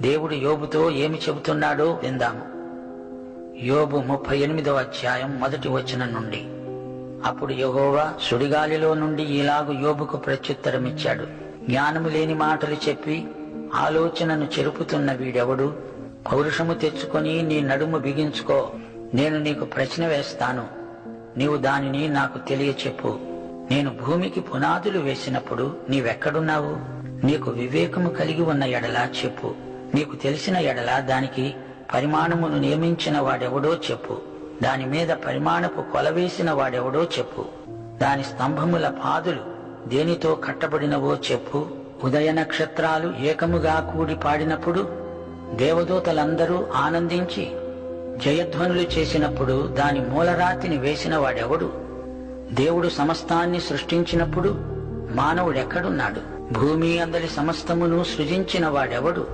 దేవుడు యోబుతో ఏమి చెబుతున్నాడో విందాము. యోబు 38వ అధ్యాయం 1వ వచనం నుండి. అప్పుడు యెహోవా సుడిగాలిలో నుండి ఇలాగు యోబుకు ప్రత్యుత్తరమిచ్చాడు. జ్ఞానము లేని మాటలు చెప్పి ఆలోచనను చెరుపుతున్న వీడెవడు? పౌరుషము తెచ్చుకొని నీ నడుము బిగించుకో. నేను నీకు ప్రశ్న వేస్తాను, నీవు దానిని నాకు తెలియచెప్పు. నేను భూమికి పునాదులు వేసినప్పుడు నీవెక్కడున్నావు? నీకు వివేకము కలిగి ఉన్న ఎడలా చెప్పు. నీకు తెలిసిన ఎడలా దానికి పరిమాణమును నియమించిన వాడెవడో చెప్పు. దాని మీద పరిమాణపు కొలవేసిన వాడెవడో చెప్పు. దాని స్తంభముల పాదులు దేనితో కట్టబడినవో చెప్పు. ఉదయ నక్షత్రాలు ఏకముగా కూడి పాడినప్పుడు, దేవదూతలందరూ ఆనందించి జయధ్వనులు చేసినప్పుడు దాని మూలరాతిని వేసిన వాడెవడు? దేవుడు సమస్తాన్ని సృష్టించినప్పుడు మానవుడెక్కడున్నాడు? భూమి అందరి సమస్తమును సృజించిన వాడెవడు?